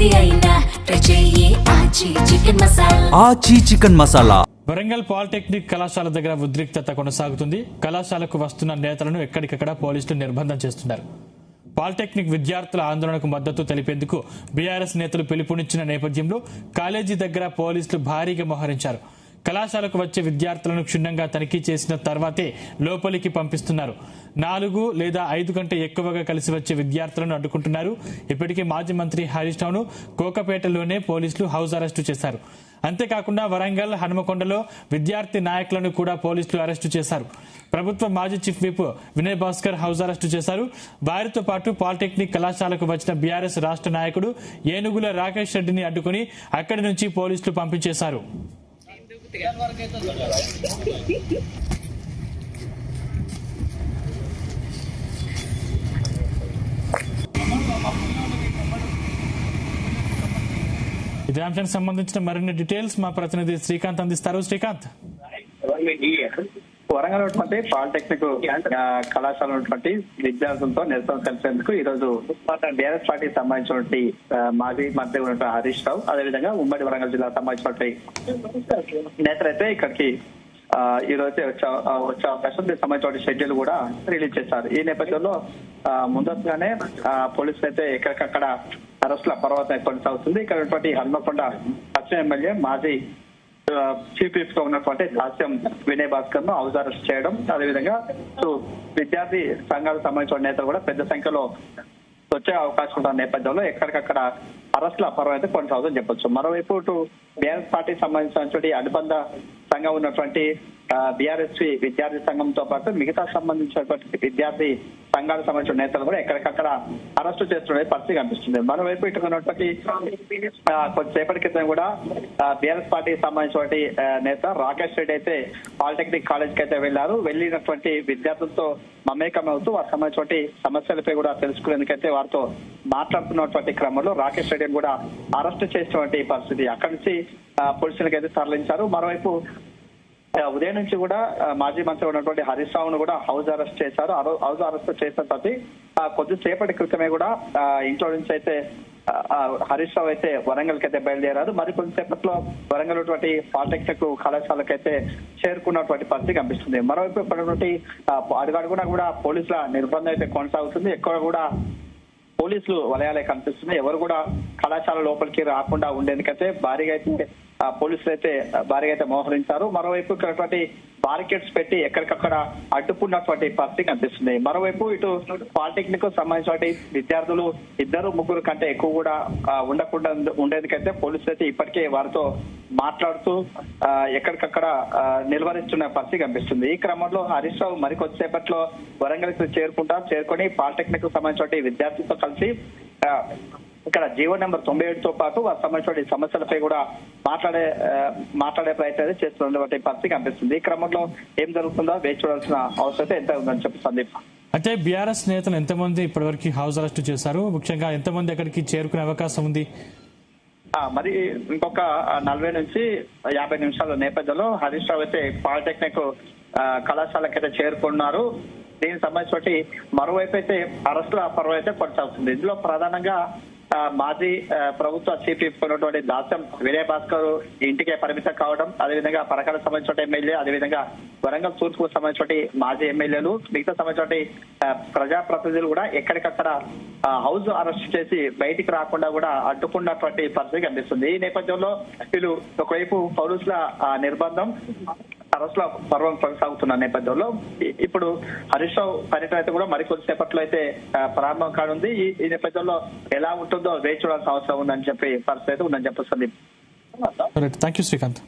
ఏది అయినా ట్రై చెయ్యి ఆచి చికెన్ మసాలా. వరంగల్ పాలిటెక్నిక్ కళాశాల దగ్గర ఉద్రిక్తత కొనసాగుతుంది. కళాశాలకు వస్తున్న నేతలను ఎక్కడికక్కడ పోలీసులు నిర్బంధం చేస్తున్నారు. పాలిటెక్నిక్ విద్యార్థుల ఆందోళనకు మద్దతు తెలిపేందుకు బీఆర్ఎస్ నేతలు పిలుపునిచ్చిన నేపథ్యంలో కాలేజీ దగ్గర పోలీసులు భారీగా మోహరించారు. కళాశాలకు వచ్చే విద్యార్థులను క్షుణ్ణంగా తనిఖీ చేసిన తర్వాతే లోపలికి పంపిస్తున్నారు. 4 లేదా 5 కంటే ఎక్కువగా కలిసి వచ్చే విద్యార్థులను అడ్డుకుంటున్నారు. ఇప్పటికే మాజీ మంత్రి హరీష్ రావును కోకపేటలోనే పోలీసులు హౌస్ అరెస్టు చేశారు. అంతేకాకుండా వరంగల్ హనుమకొండలో విద్యార్థి నాయకులను కూడా పోలీసులు అరెస్టు చేశారు. ప్రభుత్వ మాజీ chief whip Vinay Bhaskar house arrest చేశారు. వారితో పాటు పాలిటెక్నిక్ కళాశాలకు వచ్చిన బీఆర్ఎస్ రాష్ట్ర నాయకుడు ఏనుగుల రాకేష్ రెడ్డిని అడ్డుకుని అక్కడి నుంచి పోలీసులు పంపించేశారు. ఇదే అంశానికి సంబంధించిన మరిన్ని డీటెయిల్స్ మా ప్రతినిధి శ్రీకాంత్ అందిస్తారు. శ్రీకాంత్, వరంగల్ ఉన్నటువంటి పాలిటెక్నిక్ కళాశాల ఉన్నటువంటి విద్యార్థులతో నిరసన తెలిపేందుకు ఈ రోజు బీఆర్ఎస్ పార్టీకి సంబంధించినటువంటి మాజీ మంత్రి ఉన్నటువంటి హరీష్ రావు, అదేవిధంగా ఉమ్మడి వరంగల్ జిల్లాకు సంబంధించినటువంటి నేతలైతే ఇక్కడికి ఈ రోజు వచ్చే అవకాశం, దీనికి సంబంధించిన షెడ్యూల్ కూడా రిలీజ్ చేశారు. ఈ నేపథ్యంలో ముందస్తుగానే పోలీసులు అయితే ఎక్కడికక్కడ అరెస్టుల పర్వతం కొనసాగుతుంది. ఇక్కడ ఉన్నటువంటి హన్మకొండ పశ్చిమ ఎమ్మెల్యే మాజీ చీఫ్ విప్ గా ఉన్నటువంటి దాస్యం వినయ్ భాస్కర్ ను హౌస్ అరెస్ట్ చేయడం, అదేవిధంగా విద్యార్థి సంఘాలకు సంబంధించిన నేతలు కూడా పెద్ద సంఖ్యలో వచ్చే అవకాశం ఉన్న నేపథ్యంలో ఎక్కడికక్కడ అరెస్టుల పర్వం అయితే కొనసాగుతుందని చెప్పొచ్చు. మరోవైపు ఇటు బీఆర్ఎస్ పార్టీకి సంబంధించినటువంటి అనుబంధ సంఘం ఉన్నటువంటి బీఆర్ఎస్ విద్యార్థి సంఘంతో పాటు మిగతా సంబంధించినటువంటి విద్యార్థి సంఘాలకు సంబంధించిన నేతలు కూడా ఎక్కడికక్కడ అరెస్టు చేస్తున్న పరిస్థితి కనిపిస్తుంది. మరోవైపు ఇటు ఉన్నటువంటి కొద్దిసేపటి క్రితం కూడా బీఆర్ఎస్ పార్టీకి సంబంధించినటువంటి నేత రాకేష్ రెడ్డి అయితే పాలిటెక్నిక్ కాలేజ్ కి అయితే వెళ్లారు. వెళ్ళినటువంటి విద్యార్థులతో మమేకమవుతూ వారికి సంబంధించినటువంటి సమస్యలపై కూడా తెలుసుకునేందుకైతే వారితో మాట్లాడుతున్నటువంటి క్రమంలో రాకేష్ రెడ్డిని కూడా అరెస్టు చేసినటువంటి పరిస్థితి. అక్కడి నుంచి పోలీసులకు అయితే తరలించారు. మరోవైపు ఉదయం నుంచి కూడా మాజీ మంత్రి ఉన్నటువంటి హరీష్ రావును కూడా హౌస్ అరెస్ట్ చేశారు. హౌస్ అరెస్ట్ చేసిన తర్వాత కొద్దిసేపటి క్రితమే కూడా ఇంట్లో నుంచి అయితే హరీష్ రావు అయితే వరంగల్ కి అయితే బయలుదేరారు. మరి కొద్దిసేపట్లో వరంగల్ ఉన్నటువంటి పాలిటెక్నిక్ కళాశాలకు అయితే చేరుకున్నటువంటి పరిస్థితి కనిపిస్తుంది. మరోవైపు ఇప్పటి అడుగడుగునా కూడా పోలీసుల నిర్బంధం అయితే కొనసాగుతుంది. ఎక్కువ కూడా పోలీసులు వలయాలే కనిపిస్తున్నాయి. ఎవరు కూడా కళాశాల లోపలికి రాకుండా ఉండేందుకైతే భారీగా అయితే పోలీసులు అయితే మోహరించారు. మరోవైపు ఇక్కడ బారికేడ్స్ పెట్టి ఎక్కడికక్కడ అడ్డుకున్నటువంటి పరిస్థితి కనిపిస్తుంది. మరోవైపు ఇటు పాలిటెక్నిక్ సంబంధించిన విద్యార్థులు 2-3 కంటే ఎక్కువ కూడా ఉండకుండా ఉండేందుకైతే పోలీసులు అయితే ఇప్పటికే వారితో మాట్లాడుతూ ఎక్కడికక్కడ నిలువరిస్తున్న పరిస్థితి కనిపిస్తుంది. ఈ క్రమంలో హరీష్ రావు మరికొద్దిసేపట్లో వరంగల్ చేరుకొని పాలిటెక్నిక్ సంబంధించిన విద్యార్థులతో కలిసి ఇక్కడ జీవో నెంబర్ 97తో పాటు వారికి సంబంధించిన సమస్యలపై కూడా మాట్లాడే ప్రయత్నం చేస్తున్నటువంటి పరిస్థితి కనిపిస్తుంది. ఈ క్రమంలో ఏం జరుగుతుందో వేచి చూడాల్సిన అవసరం ఎంత ఉందని చెప్పి సందీప్. అయితే బీఆర్ఎస్ నేతలు ఎంతమంది ఇప్పటివరకు హౌస్ అరెస్ట్ చేశారు? ముఖ్యంగా ఎంతమంది అక్కడికి చేరుకునే అవకాశం ఉంది? మరి ఇంకొక 40 నుంచి 50 నిమిషాల నేపథ్యంలో హరీష్ రావు అయితే పాలిటెక్నిక్ కళాశాలకైతే చేరుకున్నారు. దీనికి సంబంధించి మరోవైపు అయితే అరెస్టుల పర్వం అయితే కొనసాగుతుంది. ఇందులో ప్రధానంగా మాజీ ప్రభుత్వ చీఫ్ విప్ ఉన్నటువంటి దాస్యం వినయ్ భాస్కర్ ఇంటికే పరిమితం కావడం, అదేవిధంగా పరకాలకు సంబంధించిన ఎమ్మెల్యే, అదేవిధంగా వరంగల్ తూర్పుకు సంబంధించిన మాజీ ఎమ్మెల్యేలు, మిగతా సంబంధించిన ప్రజాప్రతినిధులు కూడా ఎక్కడికక్కడ హౌస్ అరెస్ట్ చేసి బయటికి రాకుండా కూడా అడ్డుకున్నటువంటి పరిస్థితి కనిపిస్తుంది. ఈ నేపథ్యంలో వీళ్ళు ఒకవైపు పోలీసుల నిర్బంధం, అరెస్టుల పర్వం కొనసాగుతున్న నేపథ్యంలో ఇప్పుడు హరీష్ రావు పర్యటన అయితే కూడా మరికొద్దిసేపట్లో అయితే ప్రారంభం కానుంది. ఈ నేపథ్యంలో ఎలా ఉంటుందో వేచి చూడాల్సిన అవసరం ఉందని చెప్పి పరిస్థితి అయితే ఉందని చెప్పొస్తుంది. Thank you Srikanth.